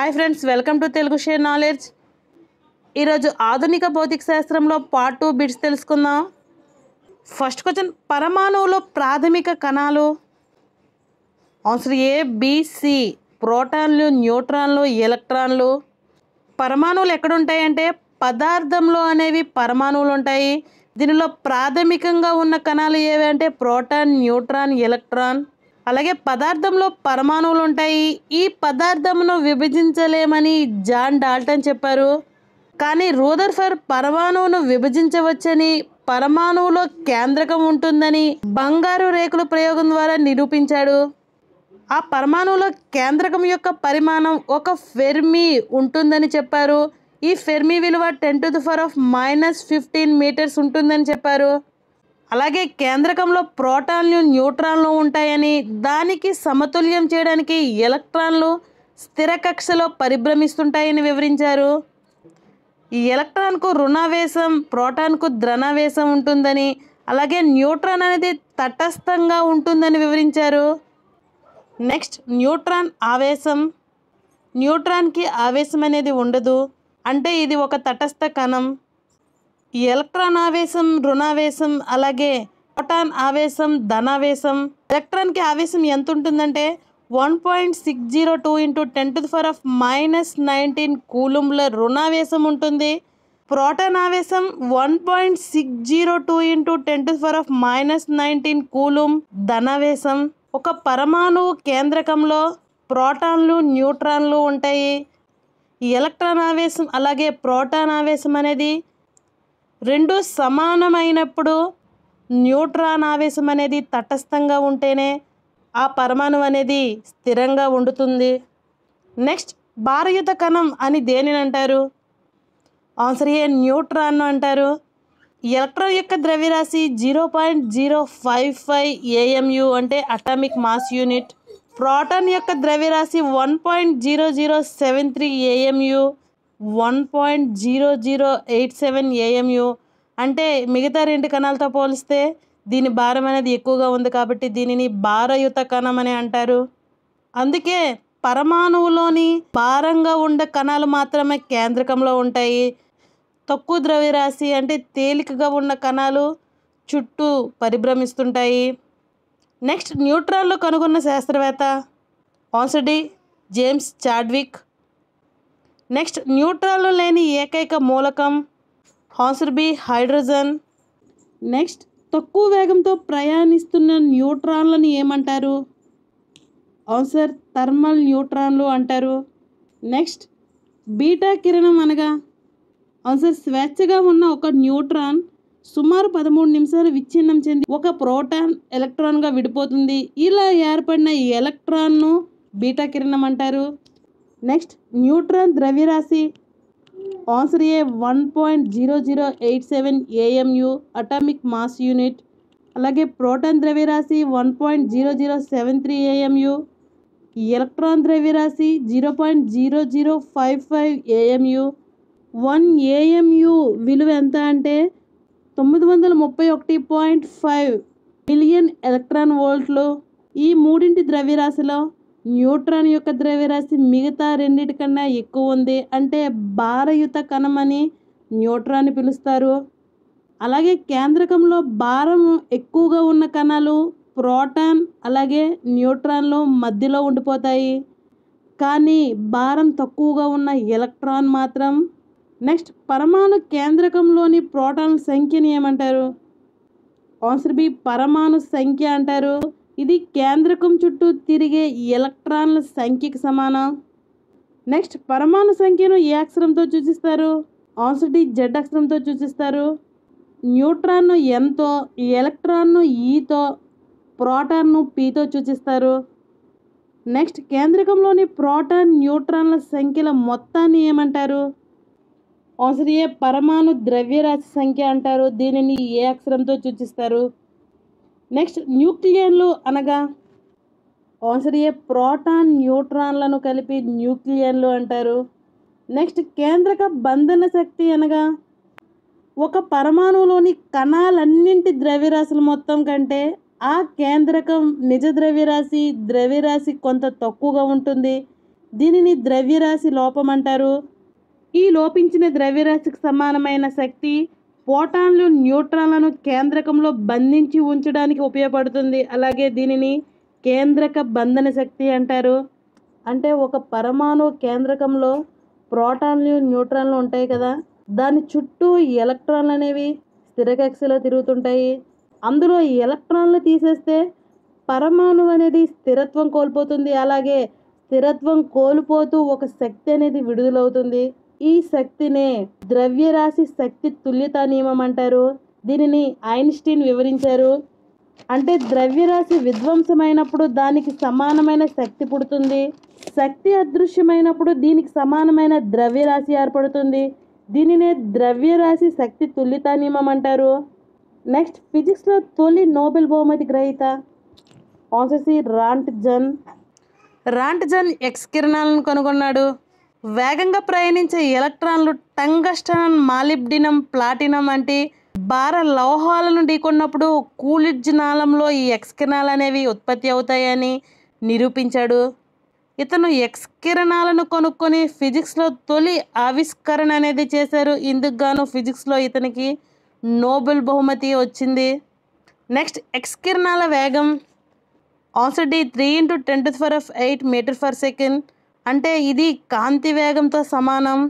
Hi friends, welcome to Telugu share knowledge. ఈరోజు ఆధునిక భౌతిక శాస్త్రంలో పార్ట్ 2 బిట్స్ తెలుసుకుందాం. ఫస్ట్ క్వశ్చన్, పరమాణువులో ప్రాథమిక కణాలు. ఆన్సర్ ఏ, బి, సి. ప్రోటాన్లు, న్యూట్రాన్లు, ఎలక్ట్రాన్లు. పరమాణువులు ఎక్కడ ఉంటాయంటే పదార్థంలో అనేవి పరమాణువులు ఉంటాయి. దీనిలో ప్రాథమికంగా ఉన్న కణాలు ఏవి అంటే ప్రోటాన్, న్యూట్రాన్, ఎలక్ట్రాన్. అలాగే పదార్థంలో పరమాణువులు ఉంటాయి. ఈ పదార్థమును విభజించలేమని జాన్ డాల్టన్ చెప్పారు. కానీ రూదర్ఫర్డ్ పరమాణువును విభజించవచ్చని, పరమాణువులో కేంద్రకం ఉంటుందని బంగారు రేకుల ప్రయోగం ద్వారా నిరూపించాడు. ఆ పరమాణువులో కేంద్రకం యొక్క పరిమాణం ఒక ఫెర్మి ఉంటుందని చెప్పారు. ఈ ఫెర్మి విలువ 10⁻⁻15 మీటర్స్ ఉంటుందని చెప్పారు. అలాగే కేంద్రకంలో ప్రోటాన్లు, న్యూట్రాన్లు ఉంటాయని, దానికి సమతుల్యం చేయడానికి ఎలక్ట్రాన్లు స్థిర కక్షలో పరిభ్రమిస్తుంటాయని వివరించారు. ఈ ఎలక్ట్రాన్కు రుణావేశం, ప్రోటాన్కు ధనావేశం ఉంటుందని, అలాగే న్యూట్రాన్ అనేది తటస్థంగా ఉంటుందని వివరించారు. నెక్స్ట్, న్యూట్రాన్ ఆవేశం. న్యూట్రాన్కి ఆవేశం అనేది ఉండదు, అంటే ఇది ఒక తటస్థ కణం. ఎలక్ట్రాన్ ఆవేశం రుణావేశం, అలాగే ప్రోటాన్ ఆవేశం ధనావేశం. ఎలక్ట్రాన్కి ఆవేశం ఎంత ఉంటుందంటే 1.602 × 10⁻⁻19 కూలుంబ్ల రుణావేశం ఉంటుంది. ప్రోటాన్ ఆవేశం 1.602 × 10⁻⁻19 కూలుంబ్ ధనావేశం. ఒక పరమాణువు కేంద్రకంలో ప్రోటాన్లు, న్యూట్రాన్లు ఉంటాయి. ఈ ఎలక్ట్రాన్ ఆవేశం అలాగే ప్రోటాన్ ఆవేశం అనేది రెండు సమానమైనప్పుడు న్యూట్రాన్ ఆవేశం అనేది తటస్థంగా ఉంటేనే ఆ పరమాణువు అనేది స్థిరంగా ఉండుతుంది. నెక్స్ట్, భారయుత కణం అని దేనిని అంటారు? ఆన్సర్ ఏ, న్యూట్రాన్ అంటారు. ఎలక్ట్రాన్ యొక్క ద్రవ్యరాశి 0.055 AMU అంటే అటామిక్ మాస్ యూనిట్. ప్రోటాన్ యొక్క ద్రవ్యరాశి 1.0073 AMU, 1.0087 AMU. అంటే మిగతా రెండు కణాలతో పోలిస్తే దీని భారం అనేది ఎక్కువగా ఉంది కాబట్టి దీనిని భారయుత కణం అని అంటారు. అందుకే పరమాణువులోని భారంగా ఉండే కణాలు మాత్రమే కేంద్రకంలో ఉంటాయి. తక్కువ ద్రవ్యరాశి అంటే తేలికగా ఉన్న కణాలు చుట్టూ పరిభ్రమిస్తుంటాయి. నెక్స్ట్, న్యూట్రాన్లు కనుగొన్న శాస్త్రవేత్త. Answer D, James Chadwick. Next, న్యూట్రాన్లు లేని ఏకైక మూలకం. Answer B, hydrogen. నెక్స్ట్, తక్కువ వేగంతో ప్రయాణిస్తున్న న్యూట్రాన్లను ఏమంటారు? ఆన్సర్ థర్మల్ న్యూట్రాన్లు అంటారు. నెక్స్ట్, బీటా కిరణం అనగా? ఆన్సర్ స్వేచ్ఛగా ఉన్న ఒక న్యూట్రాన్ సుమారు 13 నిమిషాలు విచ్ఛిన్నం చెంది ఒక ప్రోటాన్ ఎలక్ట్రాన్గా విడిపోతుంది. ఇలా ఏర్పడిన ఈ ఎలక్ట్రాన్ను బీటా కిరణం అంటారు. నెక్స్ట్, న్యూట్రాన్ ద్రవ్యరాశి. ఆన్సర్ ఏ, 1.0087 AMU అటామిక్ మాస్ యూనిట్. అలాగే ప్రోటాన్ ద్రవ్యరాశి 1.0073 AMU. ఎలక్ట్రాన్ ద్రవ్యరాశి 0.0055 AMU. 1 AMU విలువ ఎంత అంటే 931.5 మిలియన్ ఎలక్ట్రాన్ వోల్ట్లు. ఈ మూడింటి ద్రవ్యరాశిలో న్యూట్రాన్ యొక్క ద్రవ్యరాశి మిగతా రెండిటికన్నా ఎక్కువ ఉంది, అంటే భారయుత కణం అని న్యూట్రాన్ని పిలుస్తారు. అలాగే కేంద్రకంలో భారం ఎక్కువగా ఉన్న కణాలు ప్రోటాన్ అలాగే న్యూట్రాన్లు మధ్యలో ఉండిపోతాయి. కానీ భారం తక్కువగా ఉన్న ఎలక్ట్రాన్ మాత్రం. నెక్స్ట్, పరమాణు కేంద్రకంలోని ప్రోటాన్ల సంఖ్యని ఏమంటారు? ఆన్సర్ బి, పరమాణు సంఖ్య అంటారు. ఇది కేంద్రకం చుట్టూ తిరిగే ఎలక్ట్రాన్ల సంఖ్యకి సమానం. నెక్స్ట్, పరమాణు సంఖ్యను ఏ అక్షరంతో సూచిస్తారు? ఆన్సర్ డి, జెడ్ అక్షరంతో సూచిస్తారు. న్యూట్రాన్ను ఎంతో, ఎలక్ట్రాన్ను ఈతో, ప్రోటాన్ను పీతో సూచిస్తారు. నెక్స్ట్, కేంద్రకంలోని ప్రోటాన్, న్యూట్రాన్ల సంఖ్యల మొత్తాన్ని ఏమంటారు? ఆన్సర్ ఏ, పరమాణు ద్రవ్యరాశి సంఖ్య అంటారు. దీనిని ఏ అక్షరంతో సూచిస్తారు? నెక్స్ట్, న్యూక్లియన్లు అనగా? ఆన్సర్ ఏ, ప్రోటాన్ న్యూట్రాన్లను కలిపి న్యూక్లియన్లు అంటారు. నెక్స్ట్, కేంద్రక బంధన శక్తి అనగా? ఒక పరమాణువులోని కణాలన్నింటి ద్రవ్యరాశుల మొత్తం కంటే ఆ కేంద్రకం నిజ ద్రవ్యరాశి కొంత తక్కువగా ఉంటుంది. దీనిని ద్రవ్యరాశి లోపం అంటారు. ఈ లోపించిన ద్రవ్యరాశికి సమానమైన శక్తి ప్రోటాన్లు న్యూట్రాన్లను కేంద్రకంలో బంధించి ఉంచడానికి ఉపయోగపడుతుంది. అలాగే దీనిని కేంద్రక బంధన శక్తి అంటారు. అంటే ఒక పరమాణు కేంద్రకంలో ప్రోటాన్లు న్యూట్రాన్లు ఉంటాయి కదా, దాని చుట్టూ ఎలక్ట్రాన్లు అనేవి స్థిరకక్షలో తిరుగుతుంటాయి. అందులో ఎలక్ట్రాన్లు తీసేస్తే పరమాణు అనేది స్థిరత్వం కోల్పోతుంది. అలాగే స్థిరత్వం కోల్పోతూ ఒక శక్తి అనేది విడుదలవుతుంది. ఈ శక్తినే ద్రవ్యరాశి శక్తి తుల్యతా నియమం అంటారు. దీనిని ఐన్స్టీన్ వివరించారు. అంటే ద్రవ్యరాశి విధ్వంసమైనప్పుడు దానికి సమానమైన శక్తి పుడుతుంది. శక్తి అదృశ్యమైనప్పుడు దీనికి సమానమైన ద్రవ్యరాశి ఏర్పడుతుంది. దీనినే ద్రవ్యరాశి శక్తి తుల్యతా నియమం అంటారు. నెక్స్ట్, ఫిజిక్స్లో తొలి నోబెల్ బహుమతి గ్రహీత ఆన్సర్ సి రాంట్జన్. రాంట్జన్ ఎక్స్ కిరణాలను కనుగొన్నాడు. వేగంగా ప్రయాణించే ఎలక్ట్రాన్లు టంగస్టన్, మాలిబ్డినం, ప్లాటినం వంటి భార లోహాలను ఢీకొన్నప్పుడు కూలిడ్జ్ నాళంలో ఈ ఎక్స్ కిరణాలు అనేవి ఉత్పత్తి అవుతాయని నిరూపించాడు. ఇతను ఎక్స్ కిరణాలను కనుక్కొని ఫిజిక్స్లో తొలి ఆవిష్కరణ అనేది చేశారు. ఇందుకు గాను ఫిజిక్స్లో ఇతనికి నోబెల్ బహుమతి వచ్చింది. నెక్స్ట్, ఎక్స్ కిరణాల వేగం answer D 3 × 10⁸ metre per second. అంటే ఇది కాంతి వేగంతో సమానం.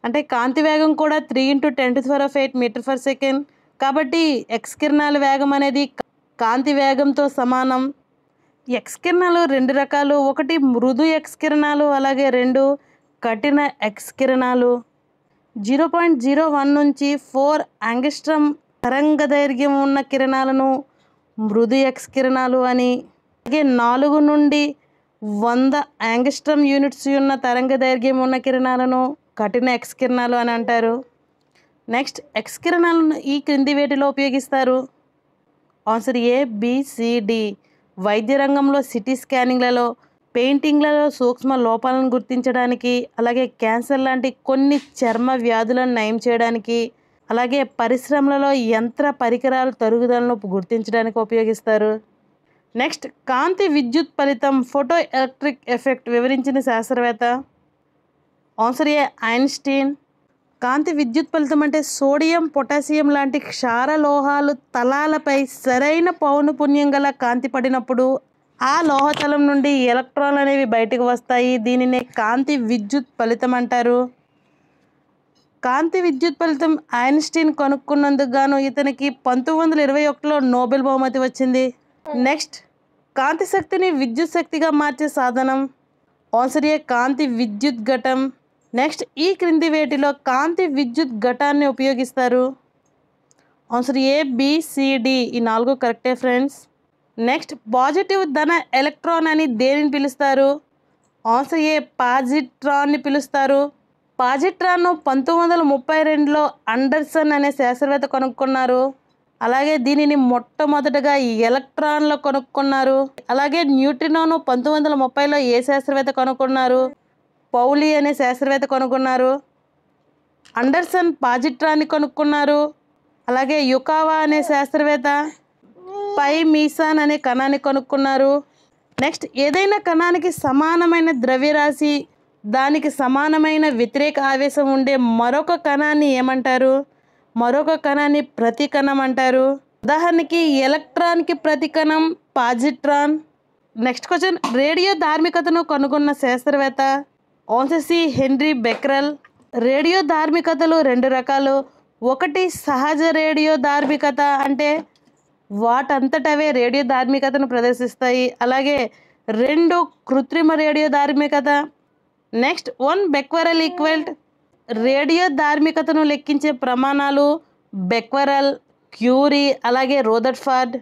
అంటే కాంతి వేగం కూడా 3 × 10⁸ మీటర్ పర్ సెకండ్. కాబట్టి ఎక్స్ కిరణాల వేగం అనేది కాంతి వేగంతో సమానం. ఎక్స్ కిరణాలు 2 రకాలు. ఒకటి మృదు ఎక్స్ కిరణాలు, అలాగే 2 కఠిన ఎక్స్ కిరణాలు. 0.01 నుంచి 4 యాంగ్స్ట్రామ్ తరంగ దైర్ఘ్యం ఉన్న కిరణాలను మృదు ఎక్స్ కిరణాలు అని, అలాగే 4 నుండి 100 యాంగ్స్ట్రామ్ యూనిట్స్ ఉన్న తరంగ దైర్ఘ్యం ఉన్న కిరణాలను కఠిన ఎక్స్ కిరణాలు అని అంటారు. నెక్స్ట్, ఎక్స్ కిరణాలను ఈ క్రింది వేటిలో ఉపయోగిస్తారు? ఆన్సర్ ఏ, బి, సి, డి. వైద్య రంగంలో, సిటీ స్కానింగ్లలో, పెయింటింగ్లలో సూక్ష్మ లోపాలను గుర్తించడానికి, అలాగే క్యాన్సర్ లాంటి కొన్ని చర్మ వ్యాధులను నయం చేయడానికి, అలాగే పరిశ్రమలలో యంత్ర పరికరాల తరుగుదలను గుర్తించడానికి ఉపయోగిస్తారు. నెక్స్ట్, కాంతి విద్యుత్ ఫలితం ఫోటో ఎలక్ట్రిక్ ఎఫెక్ట్ వివరించిన శాస్త్రవేత్త ఆన్సర్ ఏ, ఐన్స్టీన్. కాంతి విద్యుత్ ఫలితం అంటే సోడియం, పొటాషియం లాంటి క్షార లోహాలు తలాలపై సరైన పౌనఃపున్యం గల కాంతి పడినప్పుడు ఆ లోహతలం నుండి ఎలక్ట్రాన్లు అనేవి బయటకు వస్తాయి. దీనినే కాంతి విద్యుత్ ఫలితం అంటారు. కాంతి విద్యుత్ ఫలితం ఐన్స్టీన్ కనుక్కున్నందుకు గాను ఇతనికి 1921లో నోబెల్ బహుమతి వచ్చింది. నెక్స్ట్, కాంతి శక్తిని విద్యుత్ శక్తిగా మార్చే సాధనం ఆన్సర్ ఏ, కాంతి విద్యుత్ ఘటం. నెక్స్ట్, ఈ క్రింది వేటిలో కాంతి విద్యుత్ ఘటాన్ని ఉపయోగిస్తారు? ఆన్సర్ ఏ, బి, సి, డి. ఈ 4 కరెక్టే ఫ్రెండ్స్. నెక్స్ట్, పాజిటివ్ ధన ఎలక్ట్రాన్ అని దేనిని పిలుస్తారు? ఆన్సర్ ఏ, పాజిట్రాన్ని పిలుస్తారు. పాజిట్రాన్ను 1932లో అండర్సన్ అనే శాస్త్రవేత్త కనుక్కున్నారు. అలాగే దీనిని మొట్టమొదటగా ఎలక్ట్రాన్లో కనుక్కున్నారు. అలాగే న్యూట్రినోను 1930లో ఏ శాస్త్రవేత్త కనుక్కున్నారు? పౌలి అనే శాస్త్రవేత్త కనుక్కున్నారు. అండర్సన్ పాజిట్రాన్ని కనుక్కున్నారు. అలాగే యుకావా అనే శాస్త్రవేత్త పై మీసాన్ అనే కణాన్ని కనుక్కున్నారు. నెక్స్ట్, ఏదైనా కణానికి సమానమైన ద్రవ్యరాశి, దానికి సమానమైన వ్యతిరేక ఆవేశం ఉండే మరొక కణాన్ని ఏమంటారు? మరొక కణాన్ని ప్రతి కణం అంటారు. ఉదాహరణకి ఎలక్ట్రాన్కి ప్రతి కణం పాజిట్రాన్. నెక్స్ట్ క్వశ్చన్, రేడియో ధార్మికతను కనుగొన్న శాస్త్రవేత్త ఆన్సర్ సి, హెన్రీ బెక్రెల్. రేడియో ధార్మికతలు 2 రకాలు. ఒకటి సహజ రేడియో ధార్మికత, అంటే వాటంతటవే రేడియో ధార్మికతను ప్రదర్శిస్తాయి. అలాగే 2 కృత్రిమ రేడియో ధార్మికత. Next, 1 becquerel equal to. రేడియో ధార్మికతను లెక్కించే ప్రమాణాలు బెక్వెరెల్, క్యూరీ, అలాగే rutherford.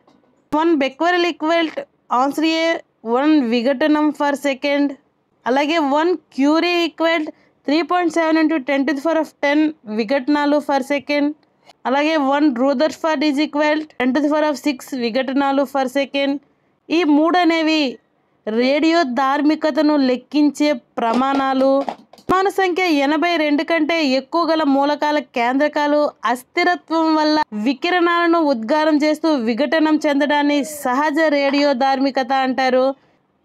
1 becquerel equal to answer A, 1 విఘటనం పర్ సెకండ్. అలాగే 1 క్యూరీ ఈక్వెల్ట్ 3.7 × 10⁻10 విఘటనాలు పర్ సెకండ్. అలాగే 1 రదర్ఫర్డ్ ఈజ్ ఈక్వెల్ 10⁻6 విఘటనాలు పర్ సెకండ్. ఈ 3 అనేవి రేడియో ధార్మికతను లెక్కించే ప్రమాణాలు. పరమాణు సంఖ్య 82 కంటే ఎక్కువ గల మూలకాల కేంద్రకాలు అస్థిరత్వం వల్ల వికిరణాలను ఉద్గారం చేస్తూ విఘటనం చెందడాన్ని సహజ రేడియో ధార్మికత అంటారు.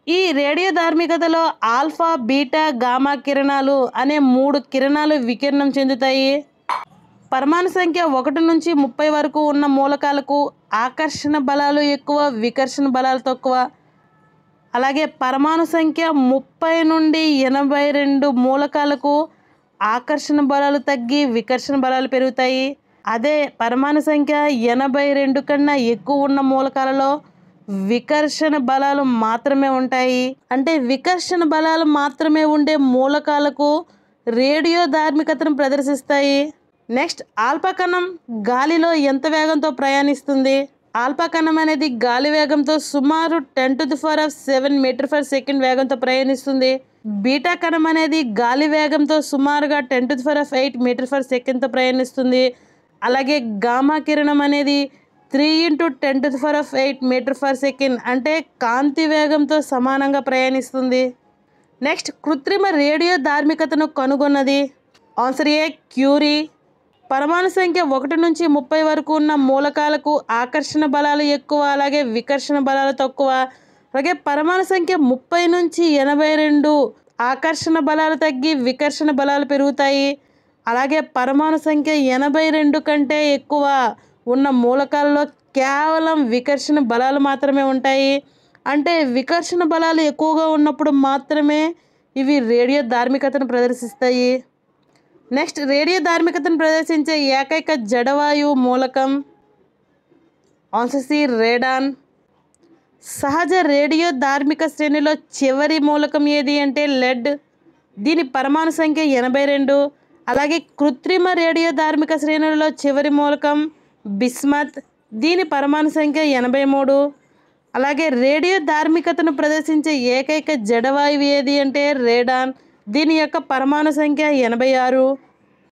ఈ రేడియో ధార్మికతలో ఆల్ఫా, బీటా, గామా కిరణాలు అనే 3 కిరణాలు వికిరణం చెందుతాయి. పరమాణు సంఖ్య 1 నుంచి 30 వరకు ఉన్న మూలకాలకు ఆకర్షణ బలాలు ఎక్కువ, వికర్షణ బలాలు తక్కువ. అలాగే పరమాణు సంఖ్య 30 నుండి 82 మూలకాలకు ఆకర్షణ బలాలు తగ్గి వికర్షణ బలాలు పెరుగుతాయి. అదే పరమాణు సంఖ్య 82 కన్నా ఎక్కువ ఉన్న మూలకాలలో వికర్షణ బలాలు మాత్రమే ఉంటాయి. అంటే వికర్షణ బలాలు మాత్రమే ఉండే మూలకాలకు రేడియో ధార్మికతను ప్రదర్శిస్తాయి. నెక్స్ట్, ఆల్ఫా కణం గాలిలో ఎంత వేగంతో ప్రయాణిస్తుంది? ఆల్ఫా కణం అనేది గాలి వేగంతో సుమారు 10⁷ మీటర్/సెకండ్ వేగంతో ప్రయాణిస్తుంది. బీటా కణం అనేది గాలి వేగంతో సుమారుగా 10⁸ మీటర్/సెకండ్తో ప్రయాణిస్తుంది. అలాగే గామా కిరణం అనేది 3 × 10⁸ మీటర్/సెకండ్ అంటే కాంతి వేగంతో సమానంగా ప్రయాణిస్తుంది. నెక్స్ట్, కృత్రిమ రేడియో ధార్మికతను కనుగొన్నది. ఆన్సర్ ఏ, క్యూరీ. పరమాణు సంఖ్య 1 నుంచి 30 వరకు ఉన్న మూలకాలకు ఆకర్షణ బలాలు ఎక్కువ, అలాగే వికర్షణ బలాలు తక్కువ. అలాగే పరమాణు సంఖ్య 30 నుంచి 82 ఆకర్షణ బలాలు తగ్గి వికర్షణ బలాలు పెరుగుతాయి. అలాగే పరమాణు సంఖ్య 82 కంటే ఎక్కువ ఉన్న మూలకాలలో కేవలం వికర్షణ బలాలు మాత్రమే ఉంటాయి. అంటే వికర్షణ బలాలు ఎక్కువగా ఉన్నప్పుడు మాత్రమే ఇవి రేడియో ధార్మికతను ప్రదర్శిస్తాయి. నెక్స్ట్, రేడియో ధార్మికతను ప్రదర్శించే ఏకైక జడవాయువు మూలకం. Answer C, radon. సహజ రేడియో ధార్మిక శ్రేణిలో చివరి మూలకం ఏది అంటే లెడ్. దీని పరమాణు సంఖ్య 82. అలాగే కృత్రిమ రేడియో ధార్మిక శ్రేణులలో చివరి మూలకం బిస్మత్. దీని పరమాణు సంఖ్య 83. అలాగే రేడియో ధార్మికతను ప్రదర్శించే ఏకైక జడవాయువు ఏది అంటే రేడాన్. దీని యొక్క పరమాణు సంఖ్య 86.